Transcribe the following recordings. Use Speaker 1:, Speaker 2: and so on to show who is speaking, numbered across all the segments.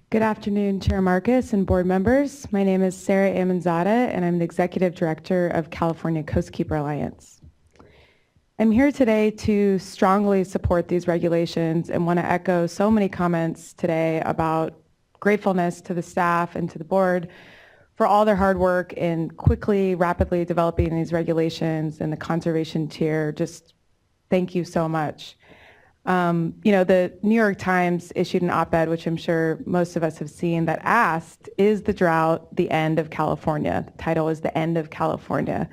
Speaker 1: Good afternoon, Chair Marcus and board members. My name is Sarah Amanzada, and I'm the Executive Director of California Coastkeeper Alliance. I'm here today to strongly support these regulations and want to echo so many comments today about gratefulness to the staff and to the board for all their hard work in rapidly developing these regulations and the conservation tier. Just thank you so much. The New York Times issued an op-ed, which I'm sure most of us have seen, that asked, is the drought the end of California? The title is The End of California.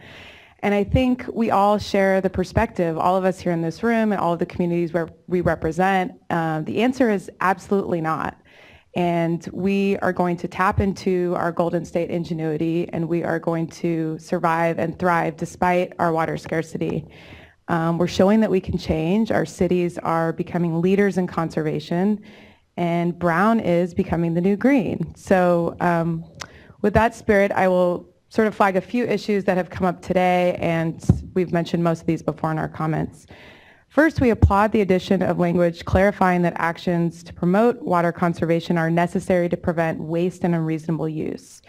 Speaker 1: And I think we all share the perspective, all of us here in this room and all of the communities where we represent. The answer is absolutely not. And we are going to tap into our Golden State ingenuity, and we are going to survive and thrive despite our water scarcity. We're showing that we can change. Our cities are becoming leaders in conservation, and brown is becoming the new green. So with that spirit, I will sort of flag a few issues that have come up today, and we've mentioned most of these before in our comments. First, we applaud the addition of language clarifying that actions to promote water conservation are necessary to prevent waste and unreasonable use.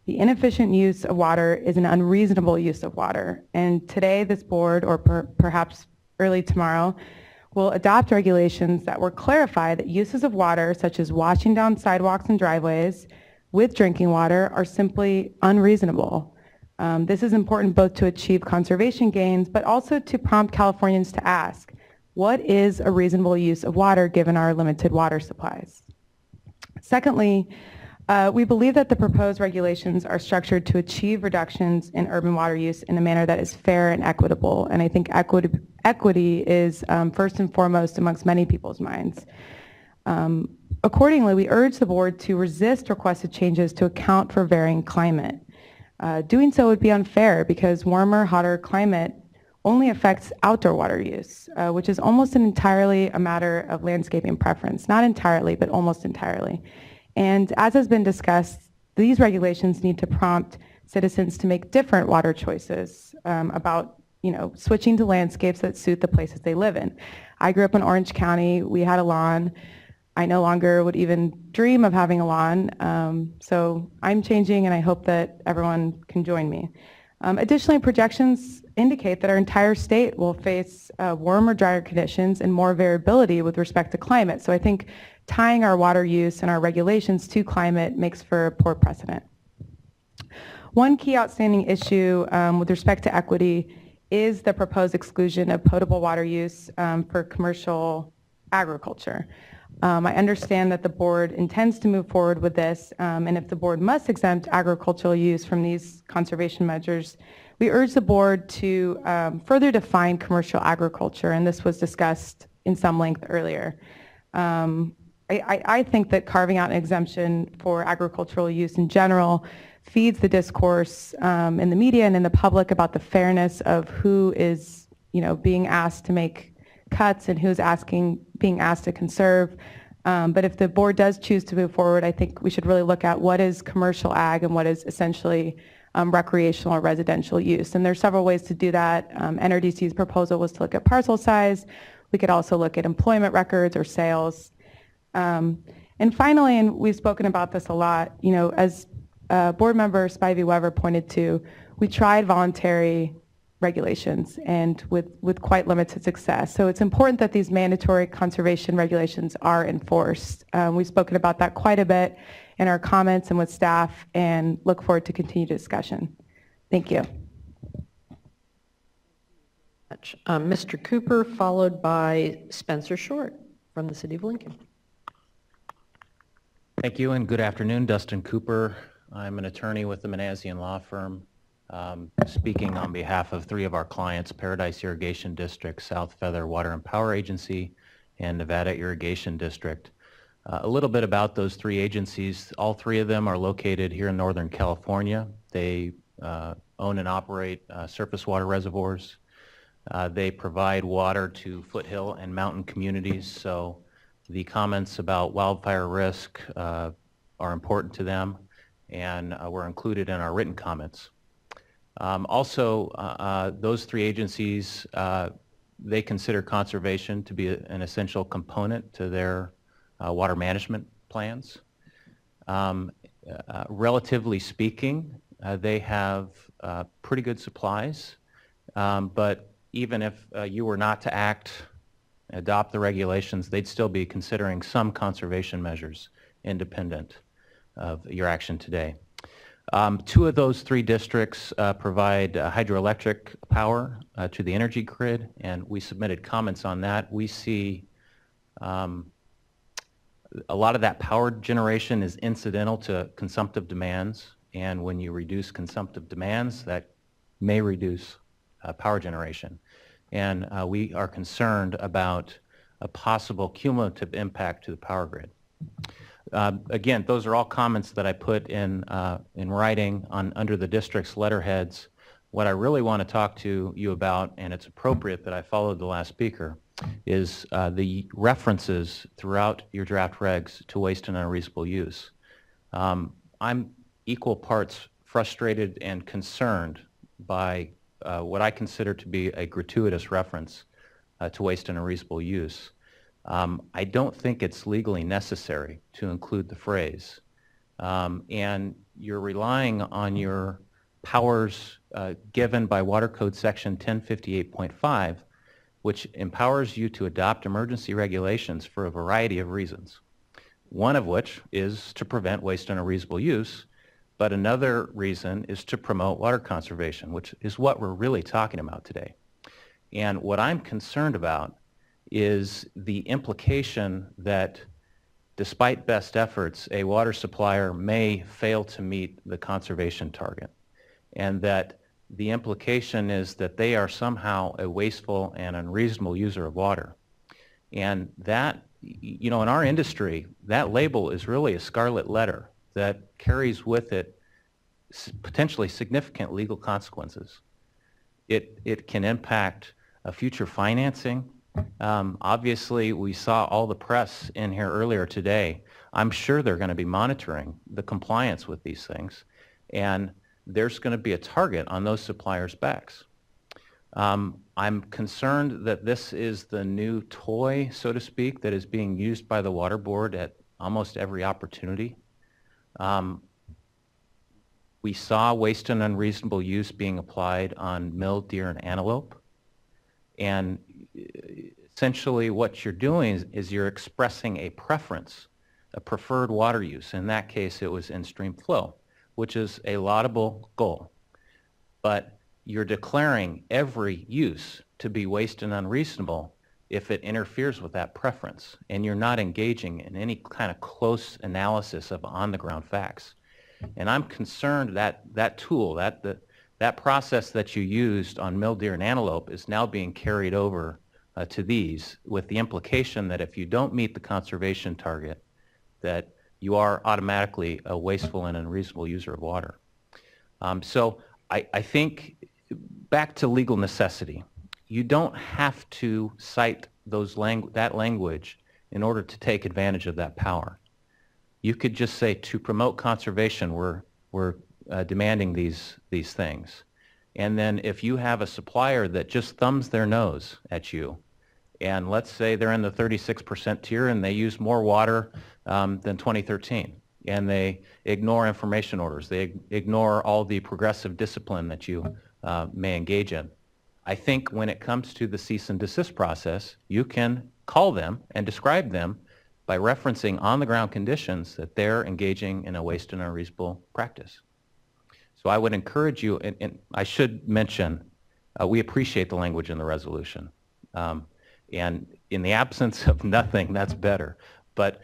Speaker 1: The inefficient use of water is an unreasonable use of water. And today, this board, or perhaps early tomorrow, will adopt regulations that will clarify that uses of water, such as washing down sidewalks and driveways with drinking water, are simply unreasonable. This is important both to achieve conservation gains, but also to prompt Californians to ask, what is a reasonable use of water given our limited water supplies? Secondly, we believe that the proposed regulations are structured to achieve reductions in urban water use in a manner that is fair and equitable. And I think equity is first and foremost amongst many people's minds. Accordingly, we urge the board to resist requested changes to account for varying climate. Doing so would be unfair because warmer, hotter climate only affects outdoor water use, which is almost entirely a matter of landscaping preference. Not entirely, but almost entirely. And as has been discussed, these regulations need to prompt citizens to make different water choices about, switching to landscapes that suit the places they live in. I grew up in Orange County. We had a lawn. I no longer would even dream of having a lawn. So I'm changing, and I hope that everyone can join me. Additionally, projections indicate that our entire state will face warmer, drier conditions and more variability with respect to climate. So I think tying our water use and our regulations to climate makes for a poor precedent. One key outstanding issue with respect to equity is the proposed exclusion of potable water use for commercial agriculture. I understand that the board intends to move forward with this, and if the board must exempt agricultural use from these conservation measures, we urge the board to further define commercial agriculture, and this was discussed in some length earlier. I think that carving out an exemption for agricultural use in general feeds the discourse in the media and in the public about the fairness of who is, being asked to make cuts and who's being asked to conserve. But if the board does choose to move forward, I think we should really look at what is commercial ag and what is essentially recreational or residential use. And there's several ways to do that. NRDC's proposal was to look at parcel size. We could also look at employment records or sales. And finally, and we've spoken about this a lot, as board member Spivey Weber pointed to, we tried voluntary regulations and with quite limited success. So it's important that these mandatory conservation regulations are enforced. We've spoken about that quite a bit in our comments and with staff, and look forward to continued discussion. Thank you.
Speaker 2: Mr. Cooper, followed by Spencer Short from the City of Lincoln.
Speaker 3: Thank you, and good afternoon. Dustin Cooper. I'm an attorney with the Manassian Law Firm, speaking on behalf of three of our clients: Paradise Irrigation District, South Feather Water and Power Agency, and Nevada Irrigation District. A little bit about those three agencies. All three of them are located here in Northern California. They own and operate surface water reservoirs. They provide water to foothill and mountain communities, so the comments about wildfire risk are important to them, and were included in our written comments. Those three agencies, they consider conservation to be an essential component to their water management plans. Relatively speaking, they have pretty good supplies, but even if you were not to adopt the regulations, they'd still be considering some conservation measures independent of your action today. Two of those three districts provide hydroelectric power to the energy grid, and we submitted comments on that. We see a lot of that power generation is incidental to consumptive demands, and when you reduce consumptive demands, that may reduce power generation. And we are concerned about a possible cumulative impact to the power grid. Again, those are all comments that I put in writing under the district's letterheads. What I really want to talk to you about, and it's appropriate that I followed the last speaker, is the references throughout your draft regs to waste and unreasonable use. I'm equal parts frustrated and concerned by what I consider to be a gratuitous reference to waste and unreasonable use. I don't think it's legally necessary to include the phrase. And you're relying on your powers given by Water Code Section 1058.5, which empowers you to adopt emergency regulations for a variety of reasons. One of which is to prevent waste and unreasonable use, but another reason is to promote water conservation, which is what we're really talking about today. And what I'm concerned about is the implication that despite best efforts, a water supplier may fail to meet the conservation target, and that the implication is that they are somehow a wasteful and unreasonable user of water. And that, you know, in our industry, that label is really a scarlet letter that carries with it potentially significant legal consequences. It can impact future financing. Obviously, we saw all the press in here earlier today. I'm sure they're going to be monitoring the compliance with these things, and there's going to be a target on those suppliers' backs. I'm concerned that this is the new toy, so to speak, that is being used by the Water Board at almost every opportunity. We saw waste and unreasonable use being applied on milled deer and antelope. And essentially what you're doing is you're expressing a preference, a preferred water use. In that case, it was in-stream flow, which is a laudable goal. But you're declaring every use to be waste and unreasonable if it interferes with that preference, and you're not engaging in any kind of close analysis of on-the-ground facts. And I'm concerned that that tool, that process that you used on milled deer and antelope is now being carried over to these, with the implication that if you don't meet the conservation target, that you are automatically a wasteful and unreasonable user of water. So I think, back to legal necessity, you don't have to cite that language in order to take advantage of that power. You could just say, to promote conservation, we're demanding these things. And then if you have a supplier that just thumbs their nose at you, and let's say they're in the 36% tier and they use more water than 2013, and they ignore information orders, they ignore all the progressive discipline that you may engage in. I think when it comes to the cease and desist process, you can call them and describe them by referencing on-the-ground conditions that they're engaging in a waste and unreasonable practice. So I would encourage you, and I should mention, we appreciate the language in the resolution. And in the absence of nothing, that's better. But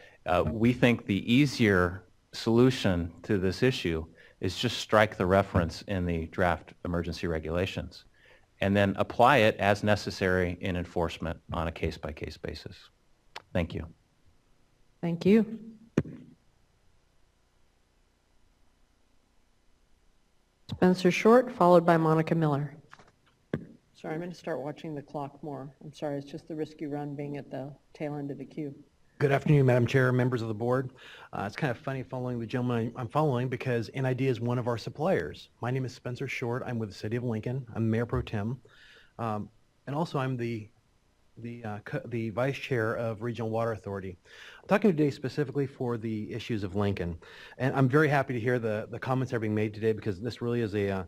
Speaker 3: we think the easier solution to this issue is just strike the reference in the draft emergency regulations and then apply it as necessary in enforcement on a case-by-case basis. Thank you.
Speaker 2: Thank you. Spencer Short, followed by Monica Miller. Sorry, I'm going to start watching the clock more. I'm sorry, it's just the risky run being at the tail end of the queue.
Speaker 4: Good afternoon, Madam Chair, members of the board. It's kind of funny following the gentleman I'm following because NID is one of our suppliers. My name is Spencer Short. I'm with the City of Lincoln. I'm Mayor Pro Tem. And also I'm the the Vice Chair of Regional Water Authority. I'm talking today specifically for the issues of Lincoln. And I'm very happy to hear the comments that are being made today, because this really is a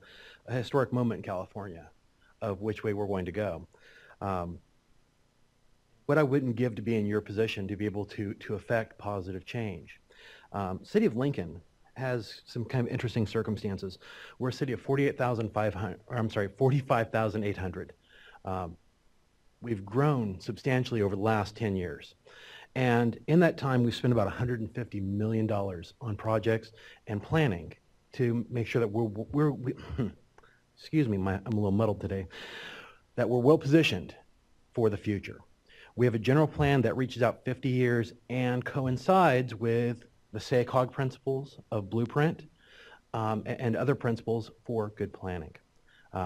Speaker 4: historic moment in California of which way we're going to go. What I wouldn't give to be in your position to be able to affect positive change. City of Lincoln has some kind of interesting circumstances. We're a city of 45,800. We've grown substantially over the last 10 years. And in that time, we've spent about $150 million on projects and planning to make sure that we're excuse me, I'm a little muddled today, that we're well positioned for the future. We have a general plan that reaches out 50 years and coincides with the SACOG principles of Blueprint and other principles for good planning.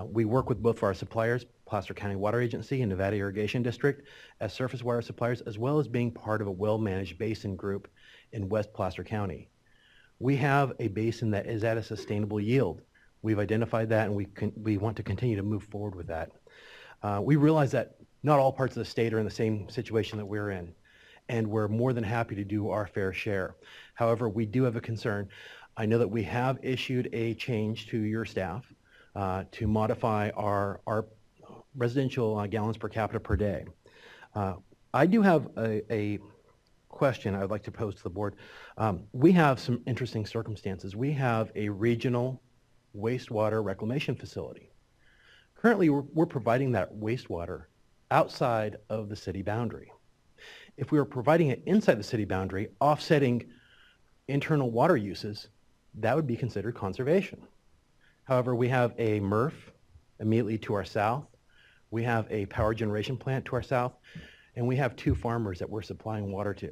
Speaker 4: We work with both of our suppliers, Placer County Water Agency and Nevada Irrigation District, as surface water suppliers, as well as being part of a well-managed basin group in West Placer County. We have a basin that is at a sustainable yield. We've identified that, and we want to continue to move forward with that. We realize that not all parts of the state are in the same situation that we're in, and we're more than happy to do our fair share. However, we do have a concern. I know that we have issued a change to your staff to modify our residential gallons per capita per day. I do have a question I would like to pose to the board. We have some interesting circumstances. We have a regional wastewater reclamation facility. Currently, we're providing that wastewater outside of the city boundary. If we were providing it inside the city boundary, offsetting internal water uses, that would be considered conservation. However, we have a MRF immediately to our south. We have a power generation plant to our south, and we have 2 farmers that we're supplying water to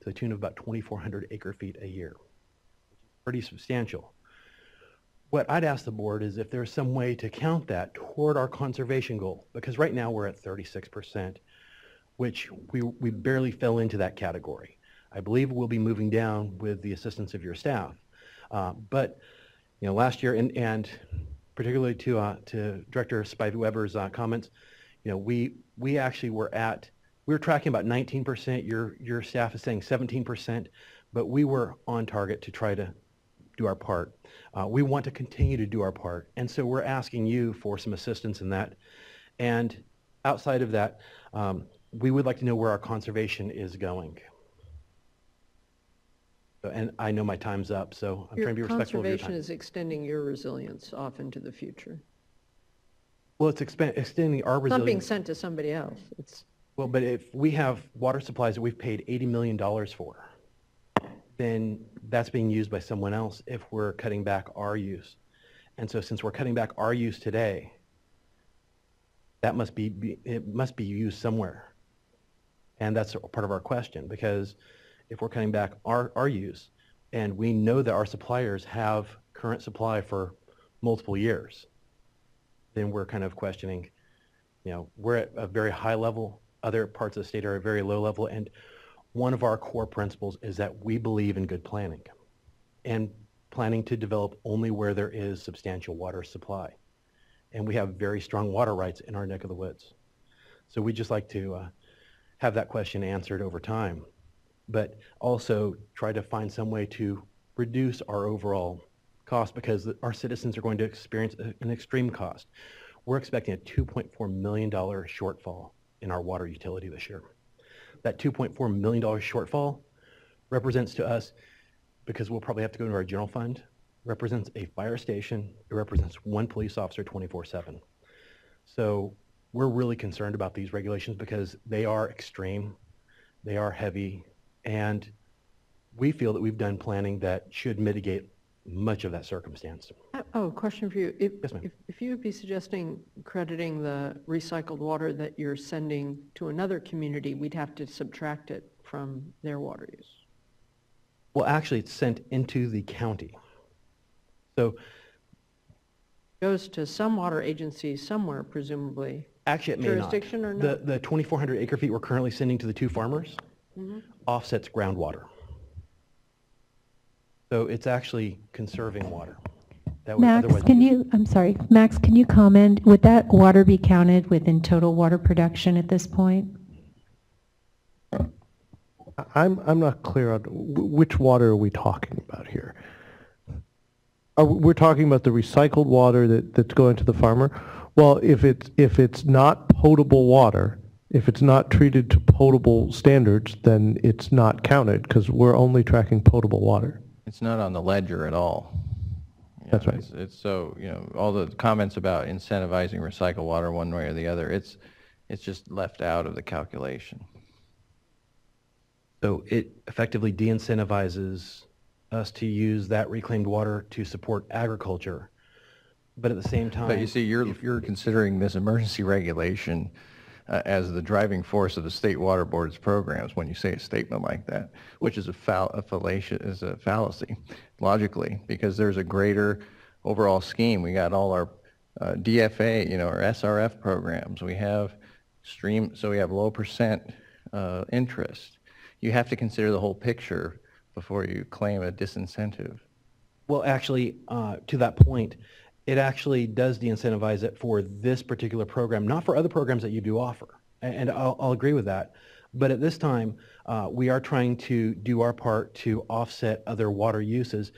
Speaker 4: the tune of about 2,400 acre-feet a year, which is pretty substantial. What I'd ask the board is if there's some way to count that toward our conservation goal, because right now we're at 36%, which we barely fell into that category. I believe we'll be moving down with the assistance of your staff. But you know, last year, and particularly to Director Spivey-Weber's comments, you know, we actually were tracking about 19%. Your staff is saying 17%, but we were on target to try to do our part. We want to continue to do our part, and so we're asking you for some assistance in that. And outside of that, we would like to know where our conservation is going. And I know my time's up, so I'm trying to be respectful of your time.
Speaker 2: Conservation is extending your resilience off into the future.
Speaker 4: Well, it's extending our resilience.
Speaker 2: It's not being sent to somebody else.
Speaker 4: Well, but if we have water supplies that we've paid $80 million for, then that's being used by someone else if we're cutting back our use. And so since we're cutting back our use today, that must be used somewhere. And that's part of our question, because if we're cutting back our use, and we know that our suppliers have current supply for multiple years, then we're kind of questioning, you know, we're at a very high level, other parts of the state are at a very low level, and one of our core principles is that we believe in good planning, and planning to develop only where there is substantial water supply. And we have very strong water rights in our neck of the woods. So we'd just like to have that question answered over time, but also try to find some way to reduce our overall cost, because our citizens are going to experience an extreme cost. We're expecting a $2.4 million shortfall in our water utility this year. That $2.4 million shortfall represents to us, because we'll probably have to go into our general fund, represents a fire station. It represents 1 police officer 24/7. So we're really concerned about these regulations because they are extreme, they are heavy, and we feel that we've done planning that should mitigate much of that circumstance.
Speaker 2: Oh, question for you.
Speaker 4: Yes, ma'am.
Speaker 2: If you would be suggesting crediting the recycled water that you're sending to another community, we'd have to subtract it from their water use.
Speaker 4: Well, actually, it's sent into the county. So
Speaker 2: Goes to some water agency somewhere, presumably.
Speaker 4: actually, it may not.
Speaker 2: Jurisdiction or not?
Speaker 4: The 2,400 acre feet we're currently sending to the 2 farmers offsets groundwater. So it's actually conserving water. that would
Speaker 5: Max,
Speaker 4: otherwise
Speaker 5: can
Speaker 4: be-
Speaker 5: you, I'm sorry, Max, can you comment, would that water be counted within total water production at this point?
Speaker 6: I'm not clear on which water are we talking about here? We're talking about the recycled water that's going to the farmer? Well, if it's not potable water, if it's not treated to potable standards, then it's not counted because we're only tracking potable water.
Speaker 7: It's not on the ledger at all. You
Speaker 6: That's
Speaker 7: know,
Speaker 6: right.
Speaker 7: It's so, you know, all the comments about incentivizing recycled water one way or the other, it's just left out of the calculation.
Speaker 4: So it effectively de-incentivizes us to use that reclaimed water to support agriculture. But at the same time...
Speaker 7: But you see, you're considering this emergency regulation as the driving force of the state water board's programs when you say a statement like that, which is a fallacy, logically, because there's a greater overall scheme. We got all our DFA, you know, our SRF programs. We have so we have low percent interest. You have to consider the whole picture before you claim a disincentive.
Speaker 4: Well, actually, to that point, it actually does de-incentivize it for this particular program, not for other programs that you do offer. And I'll agree with that. But at this time, we are trying to do our part to offset other water uses.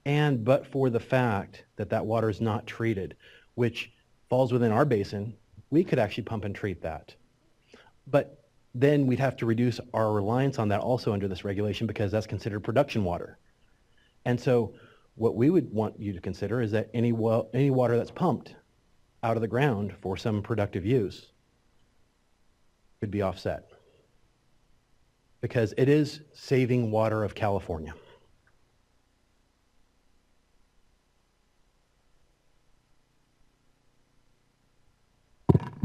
Speaker 4: But for the fact that that water is not treated, which falls within our basin, we could actually pump and treat that. But then we'd have to reduce our reliance on that also under this regulation because that's considered production water. And so what we would want you to consider is that any water that's pumped out of the ground for some productive use could be offset because it is saving water of California.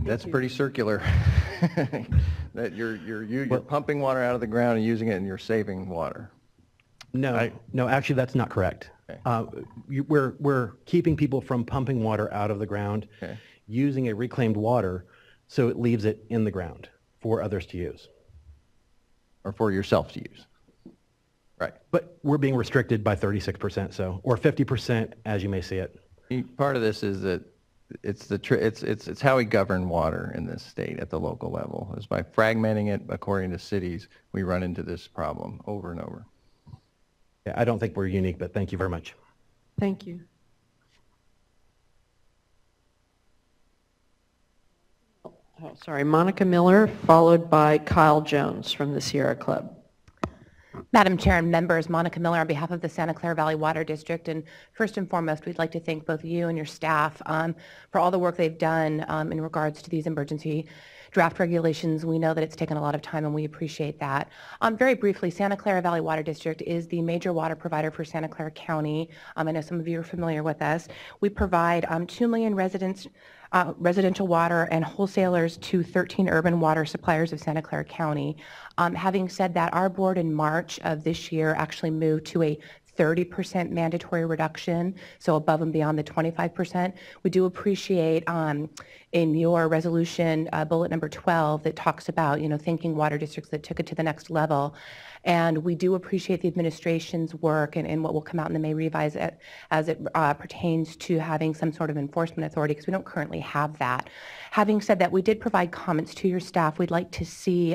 Speaker 7: That's pretty circular. That you're pumping water out of the ground and using it, and you're saving water.
Speaker 4: No, actually that's not correct.
Speaker 7: Okay.
Speaker 4: We're keeping people from pumping water out of the ground,
Speaker 7: Okay.
Speaker 4: using a reclaimed water so it leaves it in the ground for others to use.
Speaker 7: Or for yourself to use. Right.
Speaker 4: But we're being restricted by 36%, so, or 50% as you may see it.
Speaker 7: Part of this is that it's how we govern water in this state at the local level. Is by fragmenting it according to cities, we run into this problem over and over.
Speaker 4: Yeah, I don't think we're unique, but thank you very much.
Speaker 2: Thank you. Oh, sorry, Monica Miller, followed by Kyle Jones from the Sierra Club.
Speaker 8: Madam Chair and members, Monica Miller on behalf of the Santa Clara Valley Water District. And first and foremost, we'd like to thank both you and your staff for all the work they've done in regards to these emergency draft regulations. We know that it's taken a lot of time and we appreciate that. Very briefly, Santa Clara Valley Water District is the major water provider for Santa Clara County. I know some of you are familiar with us. We provide 2 million residential water and wholesalers to 13 urban water suppliers of Santa Clara County. Having said that, our board in March of this year actually moved to a 30% mandatory reduction, so above and beyond the 25%. We do appreciate in your resolution bullet number 12 that talks about, thanking water districts that took it to the next level. And we do appreciate the administration's work and what will come out in the May revise as it pertains to having some sort of enforcement authority, because we don't currently have that. Having said that, we did provide comments to your staff. We'd like to see,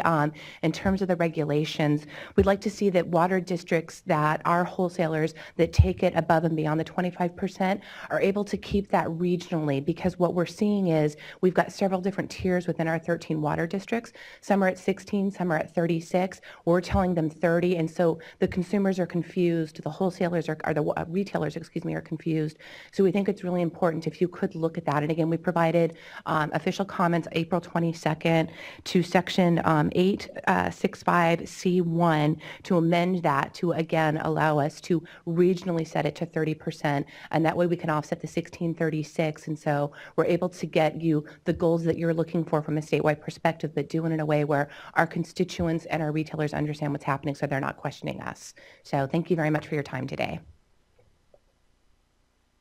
Speaker 8: in terms of the regulations, we'd like to see that water districts that are wholesalers that take it above and beyond the 25% are able to keep that regionally, because what we're seeing is we've got several different tiers within our 13 water districts. Some are at 16, some are at 36. We're telling them 30, and so the consumers are confused, the wholesalers or the retailers, are confused. So we think it's really important if you could look at that. And again, we provided official comments April 22nd to section 865C1 to amend that to again allow us to regionally set it to 30%, and that way we can offset the 1636, and so we're able to get you the goals that you're looking for from a statewide perspective, but do it in a way where our constituents and our retailers understand what's happening so they're not questioning us. So thank you very much for your time today.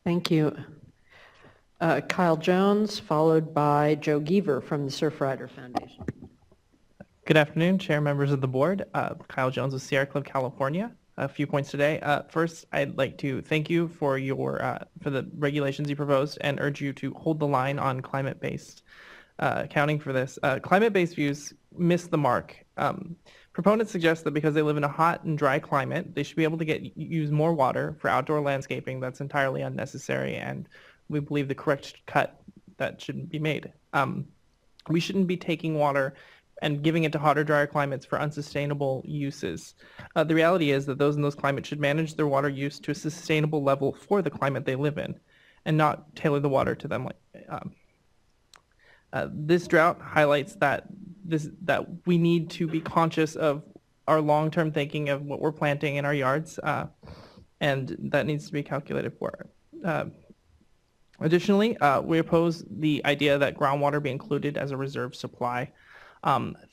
Speaker 2: Thank you. Kyle Jones, followed by Joe Geaver from the Surfrider Foundation.
Speaker 9: Good afternoon, Chair, members of the board. Kyle Jones of Sierra Club, California. a few points today. First, I'd like to thank you for for the regulations you proposed and urge you to hold the line on climate-based accounting for this. Climate-based views miss the mark. Proponents suggest that because they live in a hot and dry climate, they should be able to use more water for outdoor landscaping. That's entirely unnecessary, and we believe the correct cut that shouldn't be made. We shouldn't be taking water and giving it to hotter, drier climates for unsustainable uses. The reality is that those in those climates should manage their water use to a sustainable level for the climate they live in, and not tailor the water to them. This drought highlights that we need to be conscious of our long-term thinking of what we're planting in our yards, and that needs to be calculated for. Additionally, we oppose the idea that groundwater be included as a reserve supply.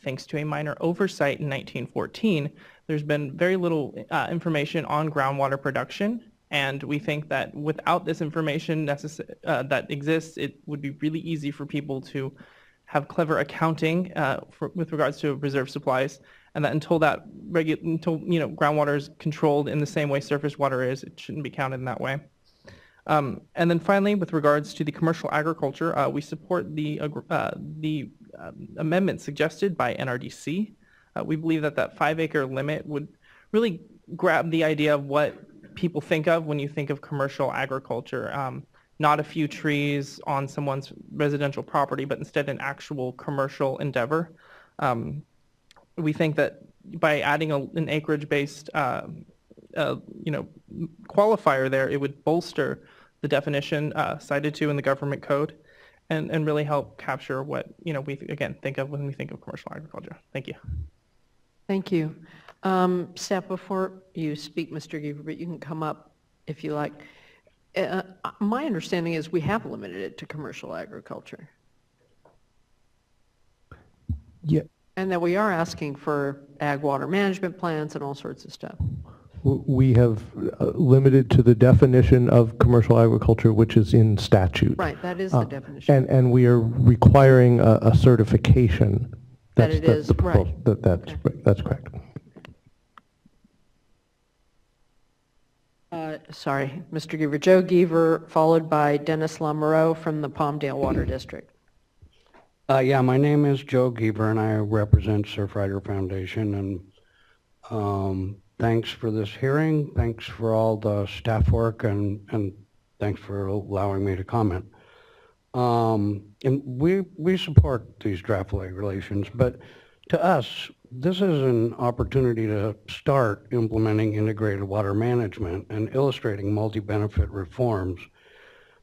Speaker 9: Thanks to a minor oversight in 1914, there's been very little information on groundwater production, and we think that without this information that exists, it would be really easy for people to have clever accounting with regards to reserve supplies, and that until groundwater is controlled in the same way surface water is, it shouldn't be counted in that way. And then finally, with regards to the commercial agriculture, we support the amendment suggested by NRDC. We believe that 5-acre limit would really grab the idea of what people think of when you think of commercial agriculture. Not a few trees on someone's residential property, but instead an actual commercial endeavor. We think that by adding an acreage-based qualifier there, it would bolster the definition cited to in the government code, and really help capture what we again think of when we think of commercial agriculture. Thank you.
Speaker 2: Thank you. Staff, before you speak, Mr. Giever, you can come up if you like. My understanding is we have limited it to commercial agriculture.
Speaker 6: Yeah.
Speaker 2: And that we are asking for ag water management plans and all sorts of stuff.
Speaker 6: We have limited to the definition of commercial agriculture, which is in statute.
Speaker 2: Right, that is the definition.
Speaker 6: And we are requiring a certification.
Speaker 2: That it is, right.
Speaker 6: That's correct.
Speaker 2: Sorry, Mr. Giever. Joe Giever, followed by Dennis Lamoureux from the Palmdale Water District.
Speaker 10: Yeah, my name is Joe Giever, and I represent Surfrider Foundation. And thanks for this hearing. Thanks for all the staff work, and thanks for allowing me to comment. And we support these draft regulations, but to us, this is an opportunity to start implementing integrated water management and illustrating multi-benefit reforms.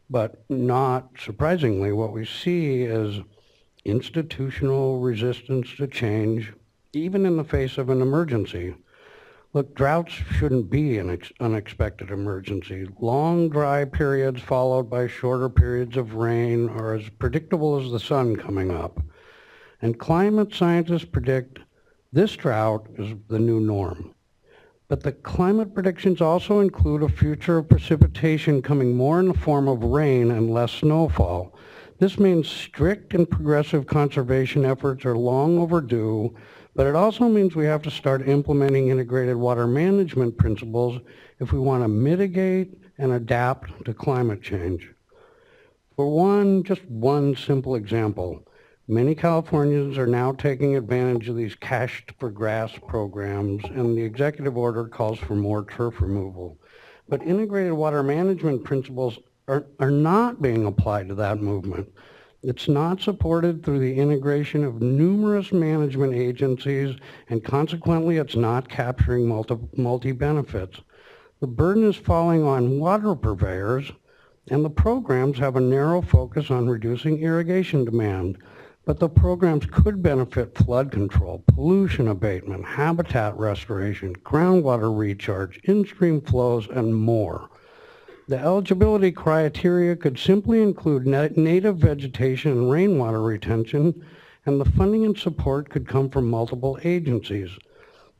Speaker 10: But not surprisingly, what we see is institutional resistance to change, even in the face of an emergency. Look, droughts shouldn't be an unexpected emergency. Long, dry periods followed by shorter periods of rain are as predictable as the sun coming up. And climate scientists predict this drought is the new norm. But the climate predictions also include a future of precipitation coming more in the form of rain and less snowfall. This means strict and progressive conservation efforts are long overdue, but it also means we have to start implementing integrated water management principles if we want to mitigate and adapt to climate change. For just one simple example, many Californians are now taking advantage of these Cash for Grass programs, and the executive order calls for more turf removal. But integrated water management principles are not being applied to that movement. It's not supported through the integration of numerous management agencies, and consequently it's not capturing multi-benefits. The burden is falling on water purveyors, and the programs have a narrow focus on reducing irrigation demand. But the programs could benefit flood control, pollution abatement, habitat restoration, groundwater recharge, in-stream flows, and more. The eligibility criteria could simply include native vegetation and rainwater retention, and the funding and support could come from multiple agencies.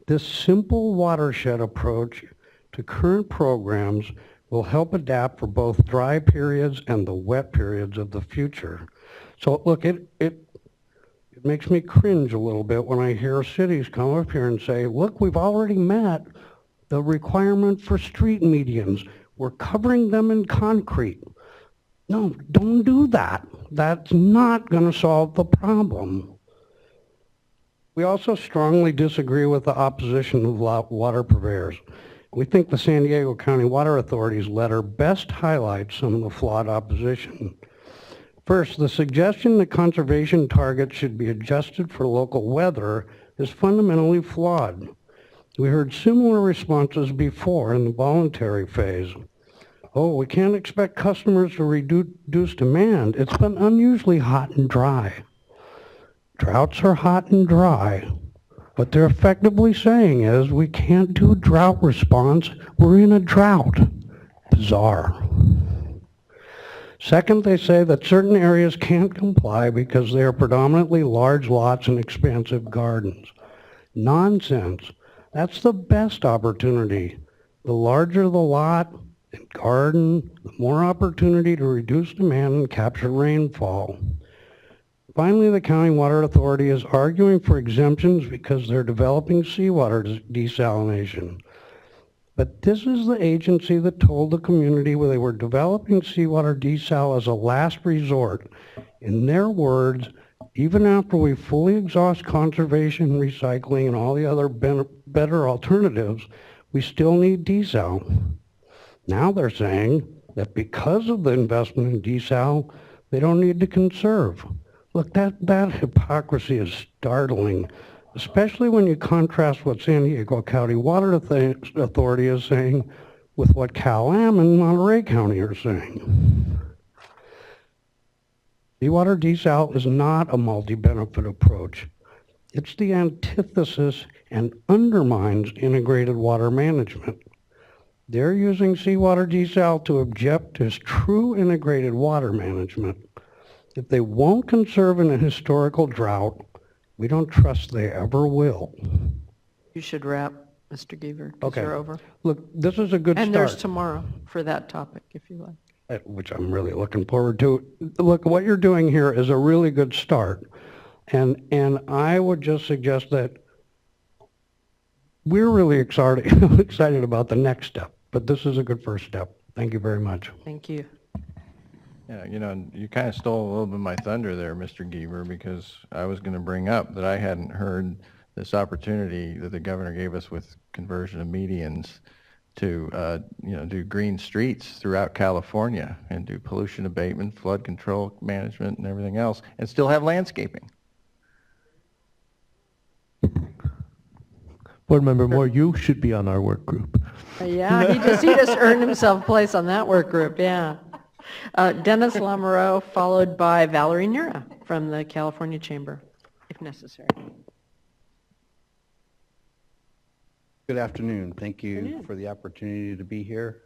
Speaker 10: This simple watershed approach to current programs will help adapt for both dry periods and the wet periods of the future. So look, it makes me cringe a little bit when I hear cities come up here and say, look, we've already met The requirement for street medians, we're covering them in concrete. No, don't do that. That's not going to solve the problem. We also strongly disagree with the opposition of water purveyors. We think the San Diego County Water Authority's letter best highlights some of the flawed opposition. First, the suggestion that conservation targets should be adjusted for local weather is fundamentally flawed. We heard similar responses before in the voluntary phase. Oh, we can't expect customers to reduce demand. It's been unusually hot and dry. Droughts are hot and dry. What they're effectively saying is we can't do drought response. We're in a drought. Bizarre. Second, they say that certain areas can't comply because they are predominantly large lots and expansive gardens. Nonsense. That's the best opportunity. The larger the lot and garden, the more opportunity to reduce demand and capture rainfall. Finally, the County Water Authority is arguing for exemptions because they're developing seawater desalination. But this is the agency that told the community where they were developing seawater desal as a last resort. In their words, even after we fully exhaust conservation, recycling, and all the other better alternatives, we still need desal. Now they're saying that because of the investment in desal, they don't need to conserve. Look, that hypocrisy is startling, especially when you contrast what San Diego County Water Authority is saying with what Cal-Am and Monterey County are saying. Seawater desal is not a multi-benefit approach. It's the antithesis and undermines integrated water management. They're using seawater desal to object to true integrated water management. If they won't conserve in a historical drought, we don't trust they ever will.
Speaker 2: You should wrap, Mr. Giever, because
Speaker 10: Okay.
Speaker 2: you're over.
Speaker 10: Look, this is a good
Speaker 2: And
Speaker 10: start.
Speaker 2: there's tomorrow for that topic, if you like.
Speaker 10: Which I'm really looking forward to. Look, what you're doing here is a really good start. And I would just suggest that we're really excited about the next step, but this is a good first step. Thank you very much.
Speaker 2: Thank you.
Speaker 7: Yeah, you know, you kind of stole a little bit of my thunder there, Mr. Giever, because I was going to bring up that I hadn't heard this opportunity that the governor gave us with conversion of medians to, do green streets throughout California and do pollution abatement, flood control management, and everything else, and still have landscaping.
Speaker 6: Board Member Moore, you should be on our work group.
Speaker 2: Yeah, he just earned himself a place on that work group, yeah. Dennis Lamoureux, followed by Valerie Nera from the California Chamber, if necessary.
Speaker 11: Good afternoon. Thank you for the opportunity to be here.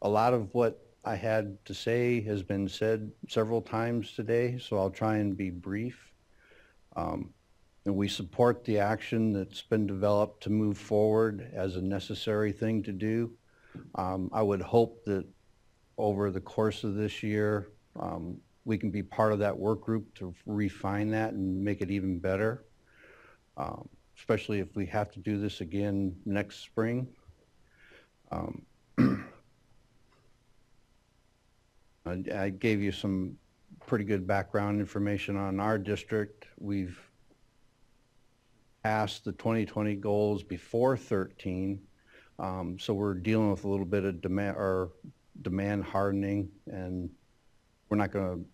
Speaker 11: A lot of what I had to say has been said several times today, so I'll try and be brief. And we support the action that's been developed to move forward as a necessary thing to do. I would hope that over the course of this year, we can be part of that work group to refine that and make it even better, especially if we have to do this again next spring. I gave you some pretty good background information on our district. We've passed the 2020 goals before 13, so we're dealing with a little bit of demand hardening, and we're not going to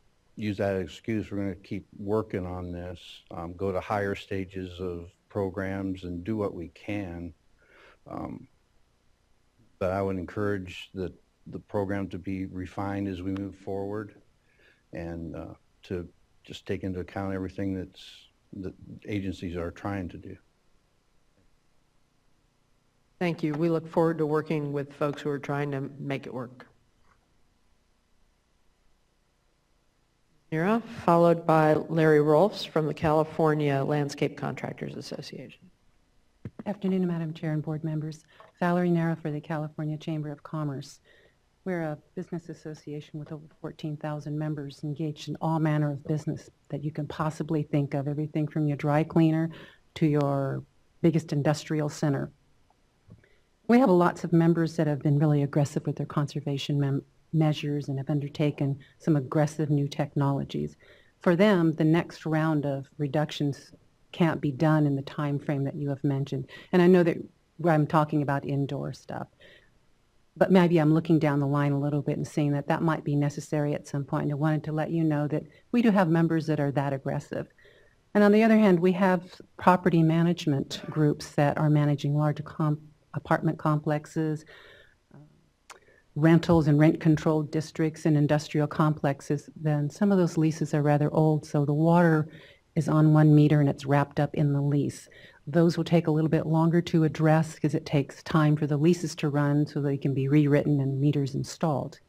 Speaker 11: use that excuse. We're going to keep working on this, go to higher stages of programs and do what we can. But I would encourage the program to be refined as we move forward, and to just take into account everything that agencies are trying to do.
Speaker 2: Thank you. We look forward to working with folks who are trying to make it work. Nera, followed by Larry Rolfs from the California Landscape Contractors Association.
Speaker 12: Good afternoon, Madam Chair and board members. Valerie Nera for the California Chamber of Commerce. We're a business association with over 14,000 members engaged in all manner of business that you can possibly think of, everything from your dry cleaner to your biggest industrial center. We have lots of members that have been really aggressive with their conservation measures and have undertaken some aggressive new technologies. For them, the next round of reductions can't be done in the time frame that you have mentioned. And I know that I'm talking about indoor stuff, but maybe I'm looking down the line a little bit and seeing that that might be necessary at some point. And I wanted to let you know that we do have members that are that aggressive. And on the other hand, we have property management groups that are managing large apartment complexes, rentals and rent-controlled districts and industrial complexes. Then some of those leases are rather old, so the water is on 1 meter and it's wrapped up in the lease. Those will take a little bit longer to address because it takes time for the leases to run so they can be rewritten and meters installed.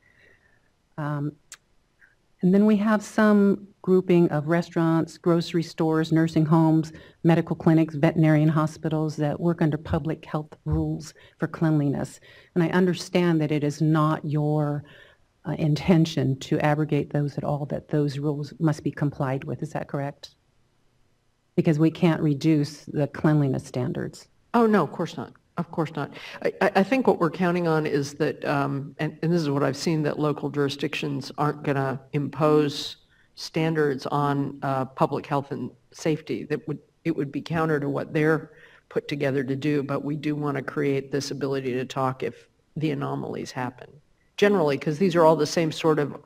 Speaker 12: And then we have some grouping of restaurants, grocery stores, nursing homes, medical clinics, veterinarian hospitals that work under public health rules for cleanliness. And I understand that it is not your intention to abrogate those at all, that those rules must be complied with. Is that correct? Because we can't reduce the cleanliness standards.
Speaker 2: Oh, no, of course not. Of course not. I think what we're counting on is that, and this is what I've seen, that local jurisdictions aren't going to impose standards on public health and safety. It would be counter to what they're put together to do, but we do want to create this ability to talk if the anomalies happen. Generally, because these are all the same sort of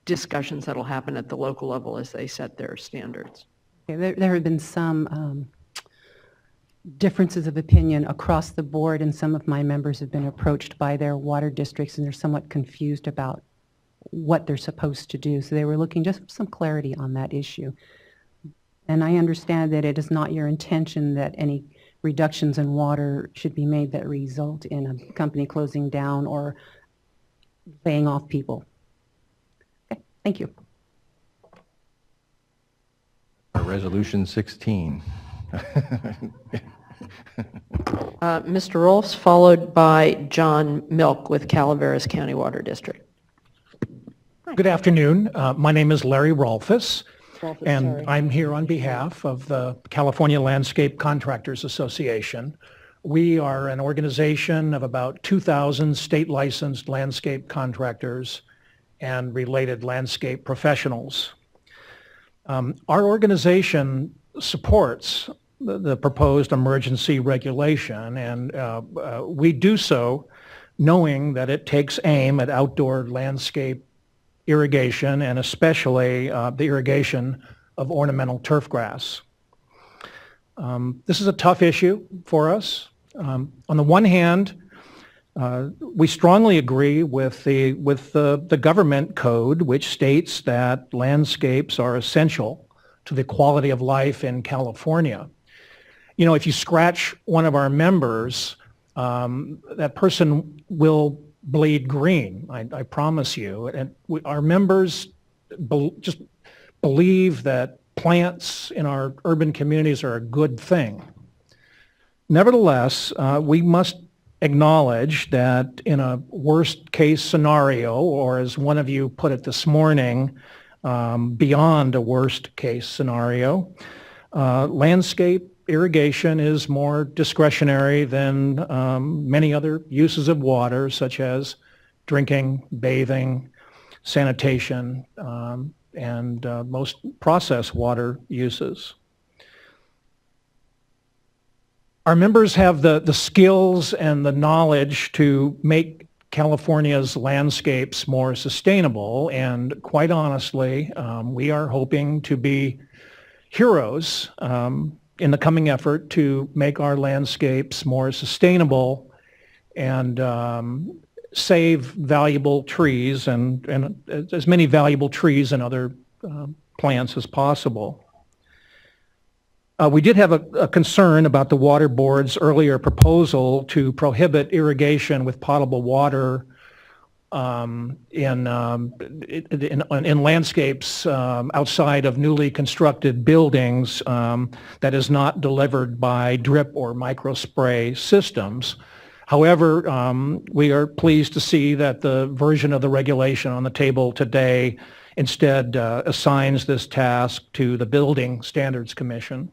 Speaker 2: discussions that will happen at the local level as they set their standards.
Speaker 12: Okay, there have been some differences of opinion across the board, and some of my members have been approached by their water districts and they're somewhat confused about what they're supposed to do. So they were looking just for some clarity on that issue. And I understand that it is not your intention that any reductions in water should be made that result in a company closing down or laying off people. Okay, thank you.
Speaker 7: Resolution 16.
Speaker 2: Mr. Rolfs, followed by John Milk with Calaveras County Water District.
Speaker 13: Good afternoon. My name is Larry Rolfes, and
Speaker 2: sorry.
Speaker 13: I'm here on behalf of the California Landscape Contractors Association. We are an organization of about 2,000 state-licensed landscape contractors and related landscape professionals. Our organization supports the proposed emergency regulation, and we do so knowing that it takes aim at outdoor landscape irrigation and especially the irrigation of ornamental turf grass. This is a tough issue for us. On the one hand, we strongly agree with the government code, which states that landscapes are essential to the quality of life in California. You know, if you scratch one of our members, that person will bleed green, I promise you. And our members just believe that plants in our urban communities are a good thing. Nevertheless, we must acknowledge that in a worst case scenario, or as one of you put it this morning, beyond a worst case scenario, landscape irrigation is more discretionary than many other uses of water, such as drinking, bathing, sanitation, and most processed water uses. Our members have the skills and the knowledge to make California's landscapes more sustainable, and quite honestly, we are hoping to be heroes in the coming effort to make our landscapes more sustainable and save valuable trees and as many valuable trees and other plants as possible. We did have a concern about the Water Board's earlier proposal to prohibit irrigation with potable water in landscapes outside of newly constructed buildings that is not delivered by drip or microspray systems. However, we are pleased to see that the version of the regulation on the table today instead assigns this task to the Building Standards Commission.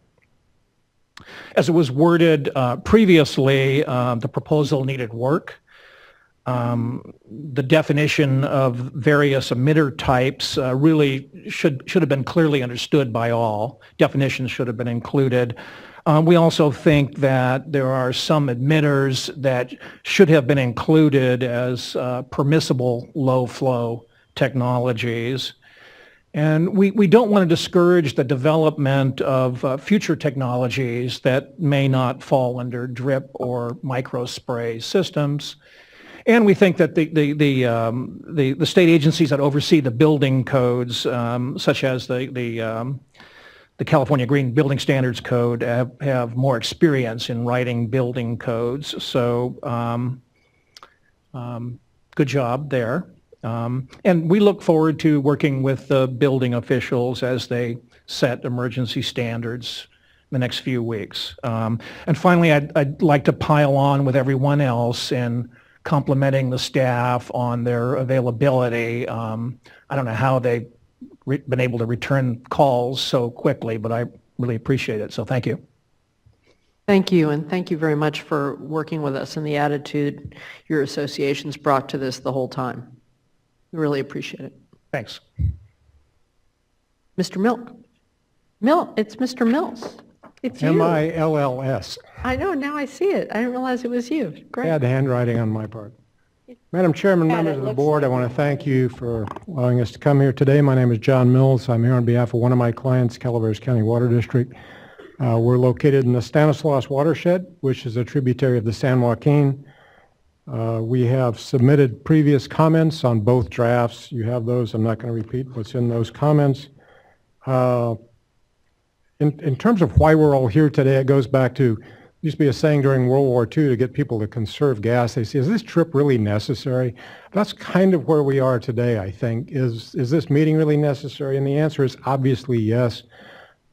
Speaker 13: As it was worded previously, the proposal needed work. The definition of various emitter types really should have been clearly understood by all. Definitions should have been included. We also think that there are some emitters that should have been included as permissible low-flow technologies. And we don't want to discourage the development of future technologies that may not fall under drip or microspray systems. And we think that the state agencies that oversee the building codes, such as the California Green Building Standards Code, have more experience in writing building codes. So good job there. And we look forward to working with the building officials as they set emergency standards in the next few weeks. And finally, I'd like to pile on with everyone else in complimenting the staff on their availability. I don't know how they've been able to return calls so quickly, but I really appreciate it. So thank you.
Speaker 2: Thank you, and thank you very much for working with us and the attitude your association's brought to this the whole time. We really appreciate it.
Speaker 13: Thanks.
Speaker 2: Mr. Milk. It's Mr. Mills. It's you.
Speaker 14: M-I-L-L-S.
Speaker 2: I know, now I see it. I didn't realize it was you. Great.
Speaker 14: Bad handwriting on my part. Madam Chairman, members of the board, I want to thank you for allowing us to come here today. My name is John Mills. I'm here on behalf of one of my clients, Calaveras County Water District. We're located in the Stanislaus watershed, which is a tributary of the San Joaquin. We have submitted previous comments on both drafts. You have those. I'm not going to repeat what's in those comments. In terms of why we're all here today, it goes back to, used to be a saying during World War II to get people to conserve gas. They say, is this trip really necessary? That's kind of where we are today, I think. Is this meeting really necessary? And the answer is obviously yes.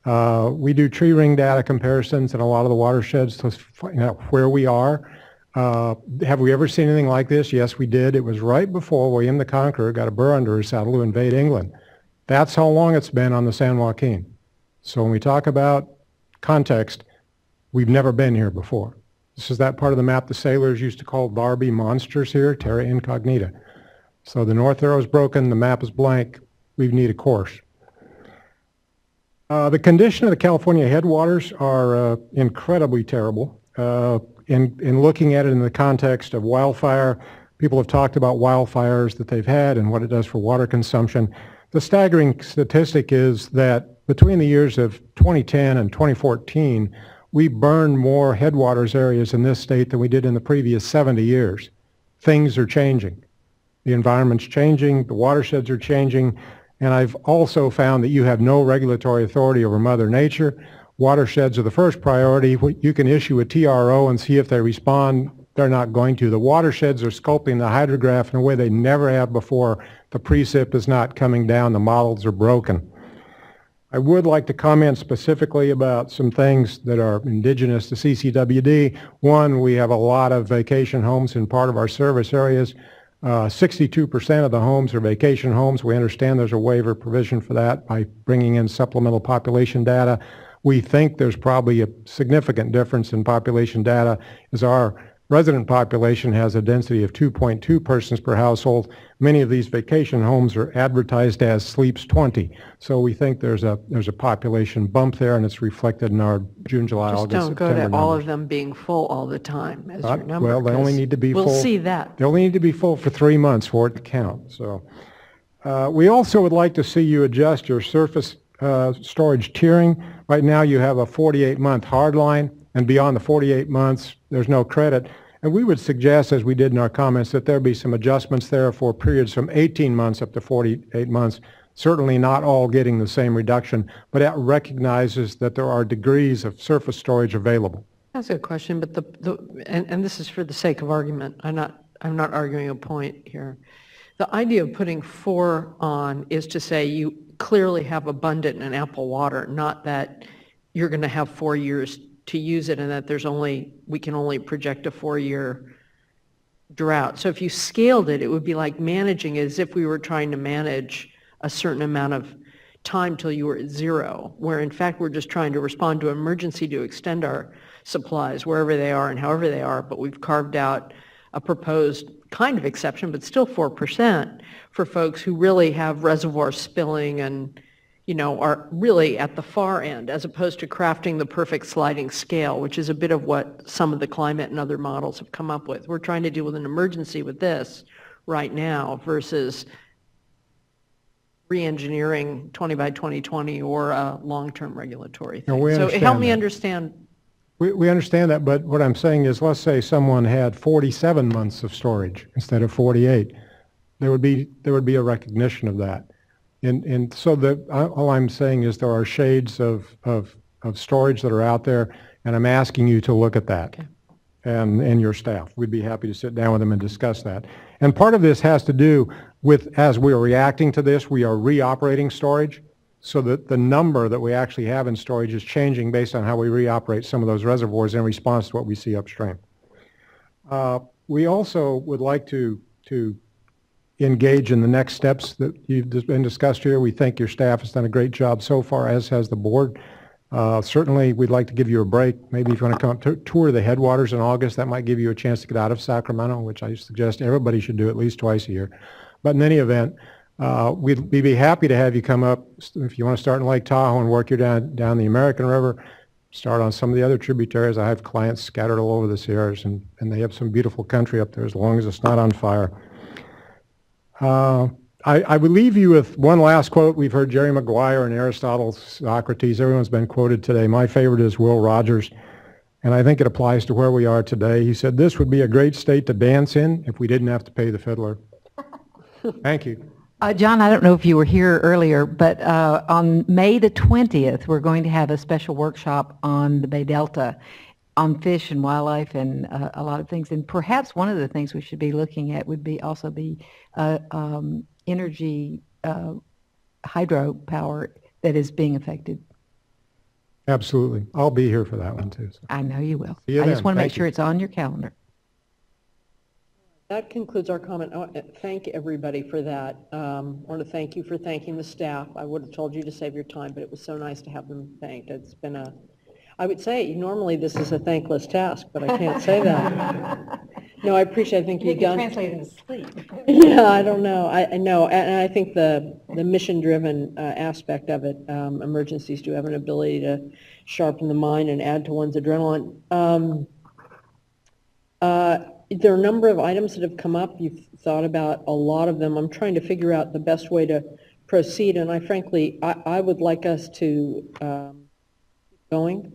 Speaker 14: We do tree ring data comparisons in a lot of the watersheds to find out where we are. Have we ever seen anything like this? Yes, we did. It was right before William the Conqueror got a burr under his saddle to invade England. That's how long it's been on the San Joaquin. So when we talk about context, we've never been here before. This is that part of the map the sailors used to call Barbie monsters here, terra incognita. So the north arrow is broken, the map is blank, we need a course. The condition of the California headwaters are incredibly terrible. In looking at it in the context of wildfire, people have talked about wildfires that they've had and what it does for water consumption. The staggering statistic is that between the years of 2010 and 2014, we burned more headwaters areas in this state than we did in the previous 70 years. Things are changing. The environment's changing, the watersheds are changing, and I've also found that you have no regulatory authority over Mother Nature. Watersheds are the first priority. You can issue a TRO and see if they respond. They're not going to. The watersheds are sculpting the hydrograph in a way they never have before. The precip is not coming down. The models are broken. I would like to comment specifically about some things that are indigenous to CCWD. One, we have a lot of vacation homes in part of our service areas. 62% of the homes are vacation homes. We understand there's a waiver provision for that by bringing in supplemental population data. We think there's probably a significant difference in population data as our resident population has a density of 2.2 persons per household. Many of these vacation homes are advertised as sleeps 20. So we think there's a population bump there, and it's reflected in our June, July, August, September
Speaker 2: Just don't go to all
Speaker 14: numbers.
Speaker 2: of them being full all the time as your number.
Speaker 14: Well, they only need to be full.
Speaker 2: We'll see that.
Speaker 14: They only need to be full for 3 months for it to count. So we also would like to see you adjust your surface storage tiering. Right now you have a 48-month hard line, and beyond the 48 months, there's no credit. And we would suggest, as we did in our comments, that there be some adjustments there for periods from 18 months up to 48 months, certainly not all getting the same reduction, but that recognizes that there are degrees of surface storage available.
Speaker 2: That's a good question, but and this is for the sake of argument. I'm not arguing a point here. The idea of putting 4 on is to say you clearly have abundant and ample water, not that you're going to have 4 years to use it and that we can only project a 4-year drought. So if you scaled it, it would be like managing as if we were trying to manage a certain amount of time till you were at zero, where in fact we're just trying to respond to an emergency to extend our supplies wherever they are and however they are, but we've carved out a proposed kind of exception, but still 4% for folks who really have reservoir spilling and, you know, are really at the far end, as opposed to crafting the perfect sliding scale, which is a bit of what some of the climate and other models have come up with. We're trying to deal with an emergency with this right now versus re-engineering 20 by 2020 or a long-term regulatory thing.
Speaker 14: we
Speaker 2: So
Speaker 14: understand
Speaker 2: help me
Speaker 14: that.
Speaker 2: understand.
Speaker 14: We understand that, but what I'm saying is, let's say someone had 47 months of storage instead of 48. There would be a recognition of that. And so all I'm saying is there are shades of storage that are out there, and I'm asking you to look at that.
Speaker 2: Okay.
Speaker 14: And your staff. We'd be happy to sit down with them and discuss that. And part of this has to do with, as we are reacting to this, we are reoperating storage, so that the number that we actually have in storage is changing based on how we reoperate some of those reservoirs in response to what we see upstream. We also would like to engage in the next steps that you've been discussed here. We think your staff has done a great job so far, as has the board. Certainly, we'd like to give you a break. Maybe if you want to come tour the headwaters in August, that might give you a chance to get out of Sacramento, which I suggest everybody should do at least twice a year. But in any event, we'd be happy to have you come up if you want to start in Lake Tahoe and work your down the American River, start on some of the other tributaries. I have clients scattered all over the Sierras, and they have some beautiful country up there as long as it's not on fire. I would leave you with one last quote. We've heard Jerry Maguire and Aristotle, Socrates. Everyone's been quoted today. My favorite is Will Rogers, and I think it applies to where we are today. He said, "This would be a great state to dance in if we didn't have to pay the fiddler." Thank you.
Speaker 15: John, I don't know if you were here earlier, but on May the 20th, we're going to have a special workshop on the Bay Delta on fish and wildlife and a lot of things. And perhaps one of the things we should be looking at would be energy hydropower that is being affected.
Speaker 14: Absolutely. I'll be here for that one too. So.
Speaker 15: I know you will.
Speaker 14: See you
Speaker 15: I
Speaker 14: then.
Speaker 15: just want to make
Speaker 14: Thank
Speaker 15: sure
Speaker 14: you.
Speaker 15: it's on your calendar.
Speaker 2: That concludes our comment. I want to thank everybody for that. I want to thank you for thanking the staff. I would have told you to save your time, but it was so nice to have them thanked. It's been I would say normally this is a thankless task, but I can't say that. No, I appreciate, I think you've done.
Speaker 12: Translate into sleep.
Speaker 2: Yeah, I don't know. I know, and I think the mission-driven aspect of it, emergencies do have an ability to sharpen the mind and add to one's adrenaline. There are a number of items that have come up. You've thought about a lot of them. I'm trying to figure out the best way to proceed, and I would like us to keep going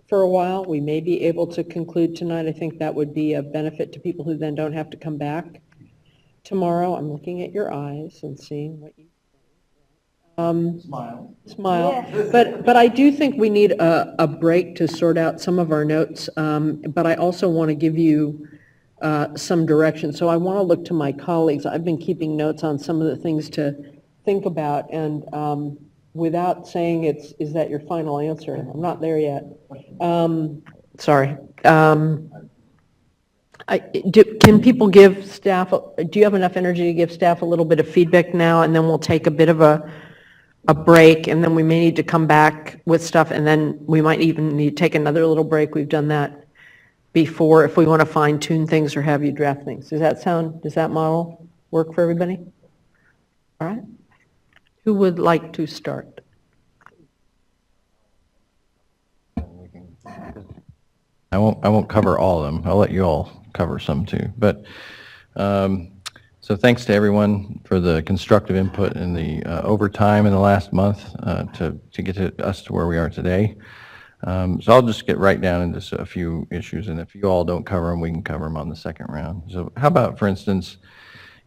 Speaker 2: for a while. We may be able to conclude tonight. I think that would be a benefit to people who then don't have to come back tomorrow. I'm looking at your eyes and seeing what you Smile. Yes. But I do think we need a break to sort out some of our notes, but I also want to give you some direction. So I want to look to my colleagues. I've been keeping notes on some of the things to think about, and without saying is that your final answer? I'm not there yet. Sorry. Can people give staff, do you have enough energy to give staff a little bit of feedback now, and then we'll take a bit of a break, and then we may need to come back with stuff, and then we might even need to take another little break. We've done that before if we want to fine tune things or have you draft things. Does that model work for everybody? All right. Who would like to start?
Speaker 7: I won't cover all of them. I'll let you all cover some too. But so thanks to everyone for the constructive input and the overtime in the last month to get us to where we are today. So I'll just get right down into a few issues, and if you all don't cover them, we can cover them on the second round. So how about, for instance,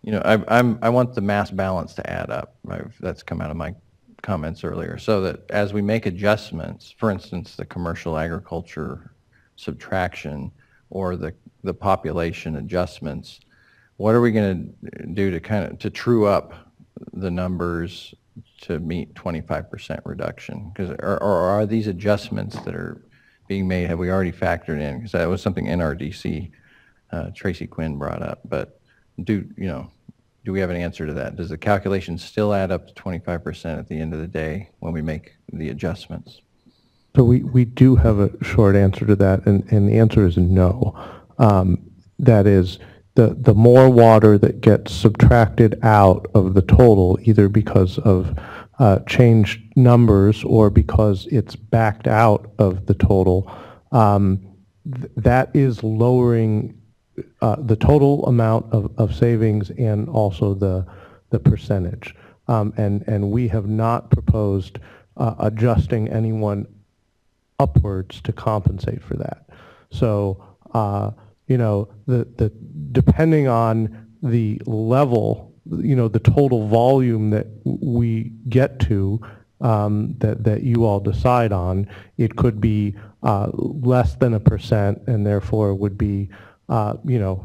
Speaker 7: I want the mass balance to add up. That's come out of my comments earlier. So that as we make adjustments, for instance, the commercial agriculture subtraction or the population adjustments, what are we going to do to true up the numbers to meet 25% reduction? Because or are these adjustments that are being made, have we already factored in? Because that was something NRDC Tracy Quinn brought up. But do do we have an answer to that? Does the calculation still add up to 25% at the end of the day when we make the adjustments?
Speaker 6: So we do have a short answer to that, and the answer is no. That is, the more water that gets subtracted out of the total, either because of changed numbers or because it's backed out of the total, that is lowering the total amount of savings and also the percentage. And we have not proposed adjusting anyone upwards to compensate for that. So, you know, depending on the level, you know, the total volume that we get to, that you all decide on, it could be less than 1% and therefore would be, you know,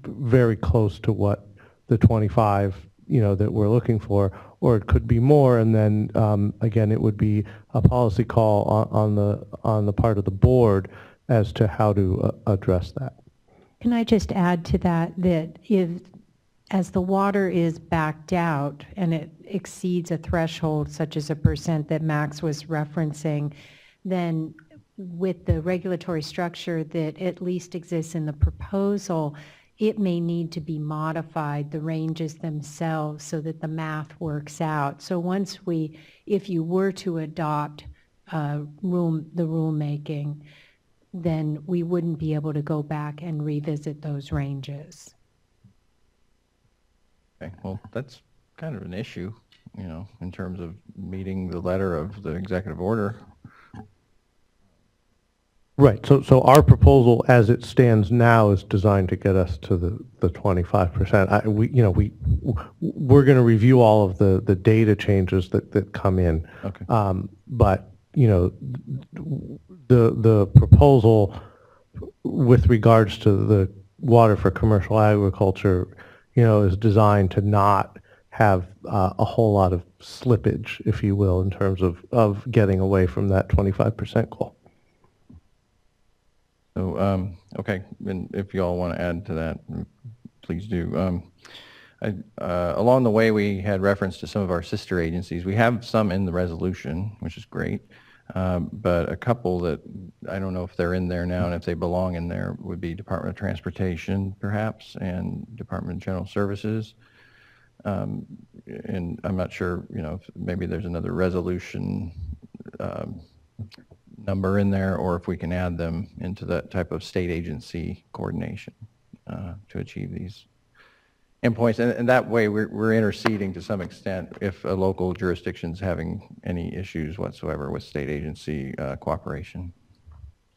Speaker 6: very close to what the 25, you know, that we're looking for, or it could be more, and then again, it would be a policy call on the part of the board as to how to address that.
Speaker 5: Can I just add to that, that if, as the water is backed out and it exceeds a threshold such as 1% that Max was referencing, then with the regulatory structure that at least exists in the proposal, it may need to be modified, the ranges themselves, so that the math works out. So once if you were to adopt the rulemaking, then we wouldn't be able to go back and revisit those ranges.
Speaker 7: Okay, well, that's kind of an issue, you know, in terms of meeting the letter of the executive order.
Speaker 6: Right. So our proposal, as it stands now, is designed to get us to the 25%. We're going to review all of the data changes that come in.
Speaker 7: Okay.
Speaker 6: But you know, the proposal with regards to the water for commercial agriculture, you know, is designed to not have a whole lot of slippage, if you will, in terms of getting away from that 25% goal.
Speaker 7: So, okay, and if you all want to add to that, please do. Along the way, we had reference to some of our sister agencies. We have some in the resolution, which is great, but a couple that I don't know if they're in there now and if they belong in there would be Department of Transportation, perhaps, and Department of General Services. And I'm not sure, you know, if maybe there's another resolution number in there, or if we can add them into that type of state agency coordination to achieve these endpoints. And that way we're interceding to some extent if a local jurisdiction's having any issues whatsoever with state agency cooperation.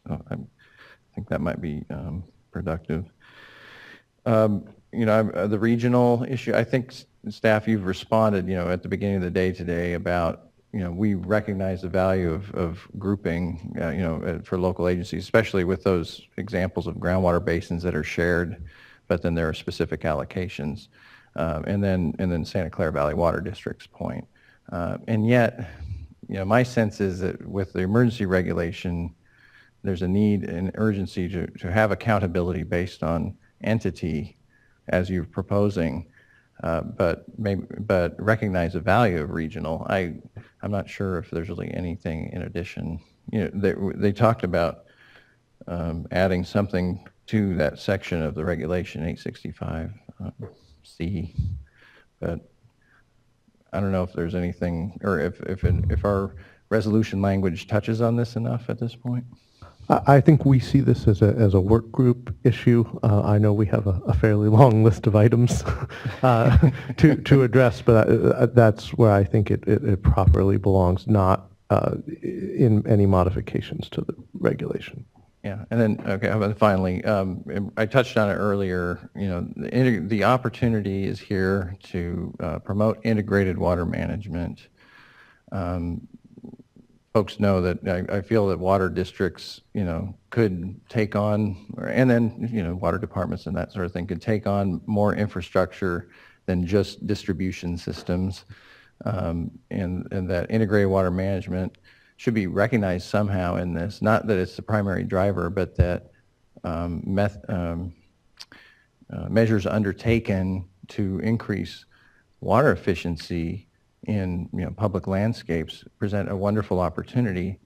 Speaker 7: So I think that might be productive. You know, the regional issue, I think staff, you've responded, you know, at the beginning of the day today about, you know, we recognize the value of grouping, you know, for local agencies, especially with those examples of groundwater basins that are shared, but then there are specific allocations, and then Santa Clara Valley Water District's point. And yet, you know, my sense is that with the emergency regulation, there's a need and urgency to have accountability based on entity, as you're proposing, but recognize the value of regional. I'm not sure if there's really anything in addition. You know, they talked about adding something to that section of the regulation 865C, but I don't know if there's anything, or if our resolution language touches on this enough at this point.
Speaker 6: I think we see this as a work group issue. I know we have a fairly long list of items to address, but that's where I think it properly belongs, not in any modifications to the regulation.
Speaker 7: Yeah, and then, okay, how about finally, I touched on it earlier, you know, the opportunity is here to promote integrated water management. Folks know that I feel that water districts, you know, could take on, and then, you know, water departments and that sort of thing could take on more infrastructure than just distribution systems, and that integrated water management should be recognized somehow in this. Not that it's the primary driver, but that measures undertaken to increase water efficiency in public landscapes present a wonderful opportunity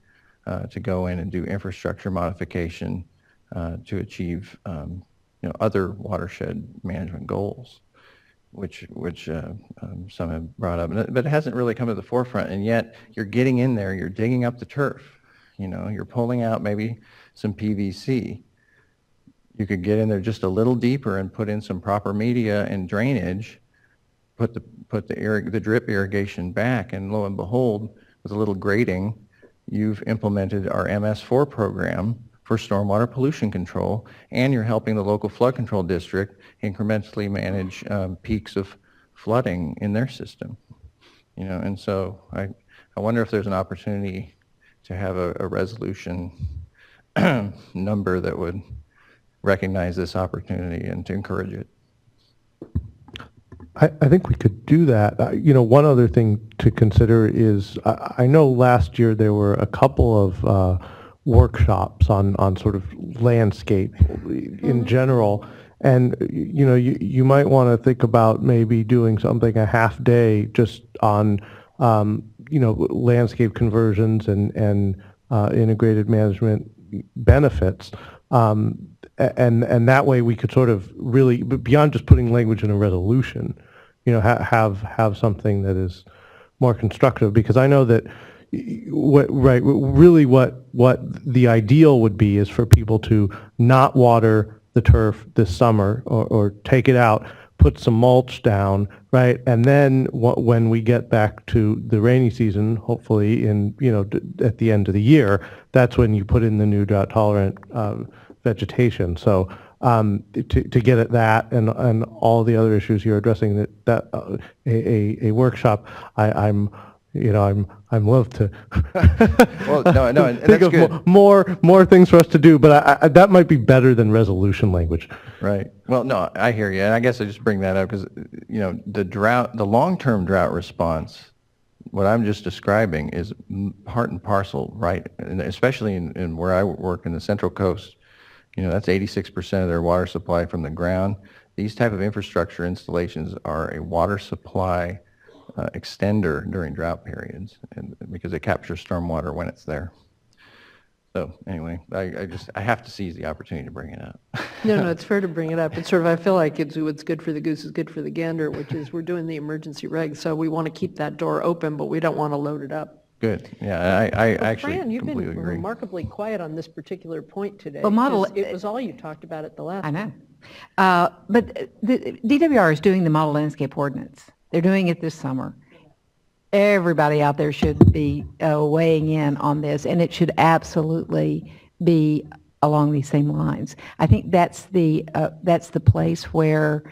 Speaker 7: to go in and do infrastructure modification to achieve other watershed management goals, which some have brought up. But it hasn't really come to the forefront, and yet you're getting in there, you're digging up the turf, you're pulling out maybe some PVC. You could get in there just a little deeper and put in some proper media and drainage, put the drip irrigation back, and lo and behold, with a little grading, you've implemented our MS4 program for stormwater pollution control, and you're helping the local flood control district incrementally manage peaks of flooding in their system. And so I wonder if there's an opportunity to have a resolution number that would recognize this opportunity and to encourage it.
Speaker 6: I think we could do that. One other thing to consider is I know last year there were a couple of workshops on sort of landscape in general, and you might want to think about maybe doing something a half day just on landscape conversions and integrated management benefits. And that way we could sort of really, beyond just putting language in a resolution, have something that is more constructive, because I know that what the ideal would be is for people to not water the turf this summer or take it out, put some mulch down, right? And then when we get back to the rainy season, hopefully at the end of the year, that's when you put in the new drought tolerant vegetation. So to get at that and all the other issues you're addressing, that a workshop, I'm loath to
Speaker 7: Well, no, and
Speaker 6: think
Speaker 7: that's
Speaker 6: of
Speaker 7: good.
Speaker 6: more things for us to do, but that might be better than resolution language.
Speaker 7: Right. Well, no, I hear you, and I guess I just bring that up because the long-term drought response, what I'm just describing, is part and parcel, right? And especially in where I work in the Central Coast, that's 86% of their water supply from the ground. These type of infrastructure installations are a water supply extender during drought periods, and because it captures stormwater when it's there. So anyway, I have to seize the opportunity to bring it up.
Speaker 2: No, it's fair to bring it up. It's sort of, I feel like it's what's good for the goose is good for the gander, which is we're doing the emergency regs, so we want to keep that door open, but we don't want to load it up.
Speaker 7: Good. Yeah, I actually
Speaker 2: Fran, you've been
Speaker 7: completely agree.
Speaker 2: remarkably quiet on this particular point today.
Speaker 15: Well, model-
Speaker 2: 'cause it was all you talked about at the last.
Speaker 15: I know. But the DWR is doing the model landscape ordinance. They're doing it this summer. Everybody out there should be weighing in on this, and it should absolutely be along these same lines. I think that's the place where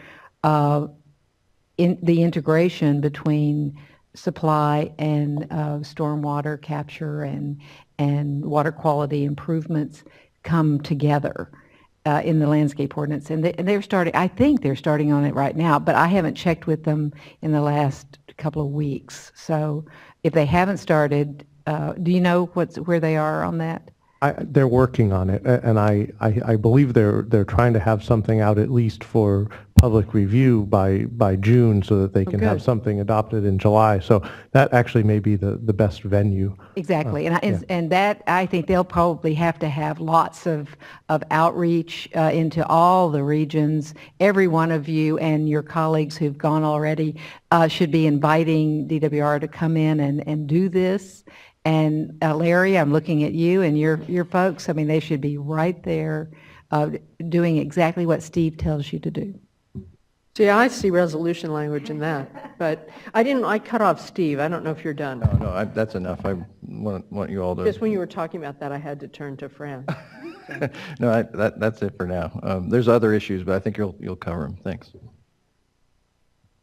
Speaker 15: in the integration between supply and stormwater capture and water quality improvements come together in the landscape ordinance. And they're starting, I think they're starting on it right now, but I haven't checked with them in the last couple of weeks. So if they haven't started, do you know where they are on that?
Speaker 6: They're working on it, and I believe they're trying to have something out at least for public review by June, so that they can have something adopted in July. So that actually may be the best venue.
Speaker 15: Exactly, and that I think they'll probably have to have lots of outreach into all the regions. Every one of you and your colleagues who've gone already should be inviting DWR to come in and do this. And Larry, I'm looking at you and your folks. I mean, they should be right there doing exactly what Steve tells you to do.
Speaker 2: See, I see resolution language in that, but I cut off Steve. I don't know if you're done.
Speaker 7: No, that's enough. I want you all to.
Speaker 2: Just when you were talking about that, I had to turn to Fran. So.
Speaker 7: No, that's it for now. There's other issues, but I think you'll cover them. Thanks.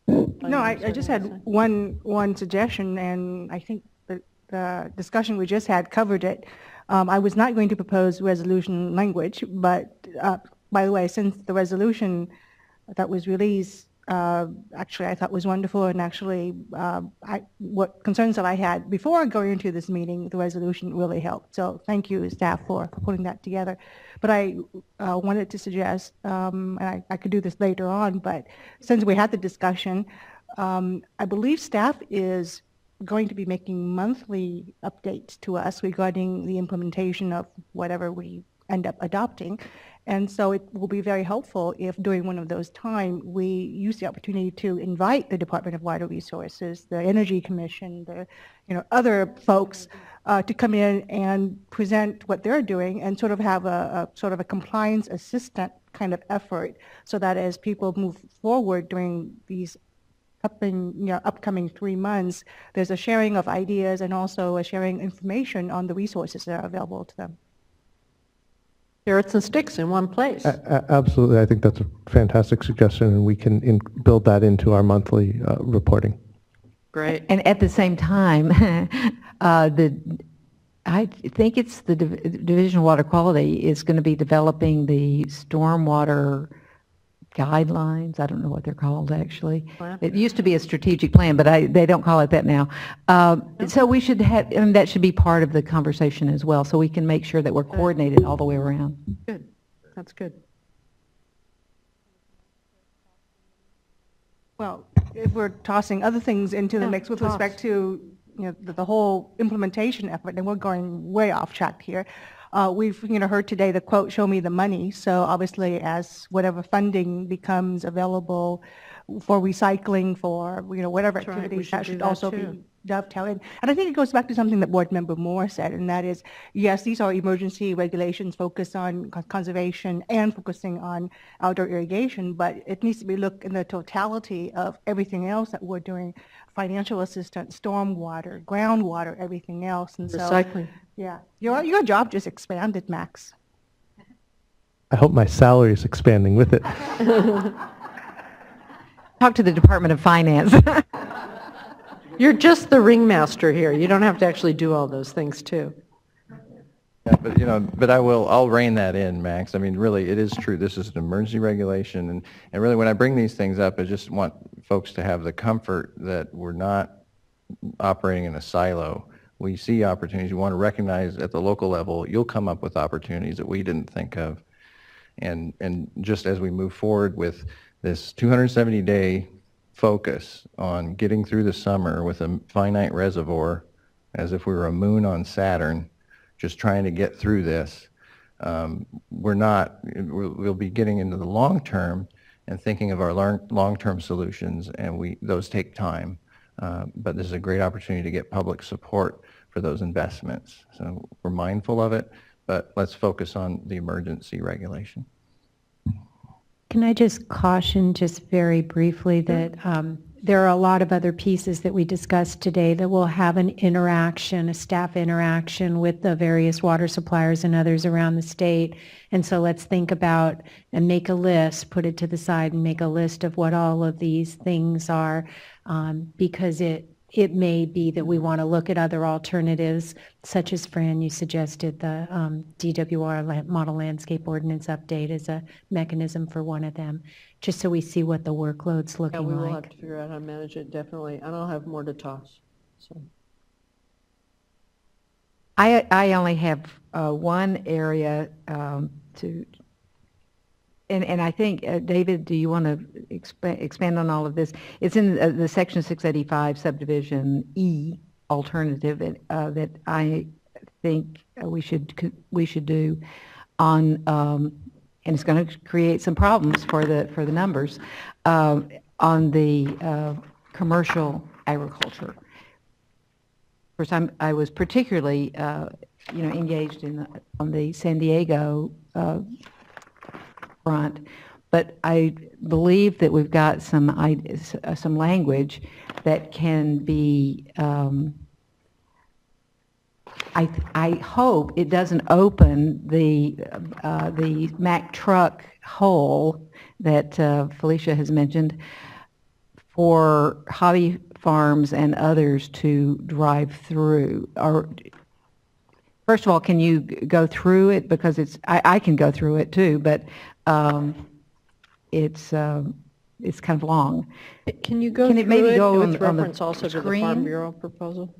Speaker 16: No, I just had one suggestion, and I think the discussion we just had covered it. I was not going to propose resolution language, but by the way, since the resolution that was released actually I thought was wonderful, and actually what concerns that I had before going into this meeting, the resolution really helped. So thank you, staff, for putting that together. But I wanted to suggest, and I could do this later on, but since we had the discussion, I believe staff is going to be making monthly updates to us regarding the implementation of whatever we end up adopting. And so it will be very helpful if during one of those times we use the opportunity to invite the Department of Water Resources, the Energy Commission, the other folks to come in and present what they're doing and sort of have a sort of a compliance assistant kind of effort, so that as people move forward during these upcoming 3 months, there's a sharing of ideas and also a sharing information on the resources that are available to them.
Speaker 2: Carrots and sticks in one place.
Speaker 6: Absolutely. I think that's a fantastic suggestion, and we can build that into our monthly reporting.
Speaker 2: Great.
Speaker 15: And at the same time, I think it's the Division of Water Quality is going to be developing the stormwater guidelines. I don't know what they're called, actually.
Speaker 2: Plan?
Speaker 15: It used to be a strategic plan, but they don't call it that now. So we should have, and that should be part of the conversation as well, so we can make sure that we're coordinated all the way around.
Speaker 2: Good. That's good.
Speaker 16: Well, if we're tossing other things into the mix with respect to the whole implementation effort, then we're going way off track here. We've heard today the quote, "Show me the money." So obviously, as whatever funding becomes available for recycling, for whatever
Speaker 2: That's right.
Speaker 16: activities,
Speaker 2: We should
Speaker 16: that
Speaker 2: do
Speaker 16: should
Speaker 2: that
Speaker 16: also
Speaker 2: too.
Speaker 16: be dovetailing. And I think it goes back to something that Board Member Moore said, and that is, yes, these are emergency regulations focused on conservation and focusing on outdoor irrigation, but it needs to be looked in the totality of everything else that we're doing: financial assistance, stormwater, groundwater, everything else. And so,
Speaker 2: Recycling.
Speaker 16: yeah, your job just expanded, Max.
Speaker 6: I hope my salary is expanding with it.
Speaker 15: Talk to the Department of Finance.
Speaker 2: You're just the ringmaster here. You don't have to actually do all those things too.
Speaker 7: Yeah, but I'll rein that in, Max. I mean, really, it is true. This is an emergency regulation, and really, when I bring these things up, I just want folks to have the comfort that we're not operating in a silo. We see opportunities. We want to recognize at the local level, you'll come up with opportunities that we didn't think of. And just as we move forward with this 270-day focus on getting through the summer with a finite reservoir, as if we were a moon on Saturn, just trying to get through this, we'll be getting into the long term and thinking of our long-term solutions, and those take time. But this is a great opportunity to get public support for those investments. So we're mindful of it, but let's focus on the emergency regulation.
Speaker 5: Can I just caution just very briefly that there are a lot of other pieces that we discussed today that will have an interaction, a staff interaction with the various water suppliers and others around the state. And so let's think about and make a list, put it to the side and make a list of what all of these things are, because it may be that we want to look at other alternatives, such as, Fran, you suggested the DWR Model Landscape Ordinance update as a mechanism for one of them, just so we see what the workload's looking
Speaker 2: Yeah, we will
Speaker 5: like.
Speaker 2: have to figure out how to manage it, definitely. And I'll have more to toss. So.
Speaker 15: I only have one area and I think, David, do you want to expand on all of this? It's in the Section 685 subdivision E alternative that I think we should do on, and it's going to create some problems for the numbers on the commercial agriculture. Of course, I was particularly engaged on the San Diego front, but I believe that we've got some language that can be. I hope it doesn't open the Mack truck hole that Felicia has mentioned for hobby farms and others to drive through. Or first of all, can you go through it? Because I can go through it too, but it's it's kind of long.
Speaker 2: Can you go
Speaker 15: Can it
Speaker 2: through
Speaker 15: maybe
Speaker 2: it
Speaker 15: go
Speaker 2: with
Speaker 15: on the
Speaker 2: reference also to the Farm
Speaker 15: screen?
Speaker 2: Bureau proposal?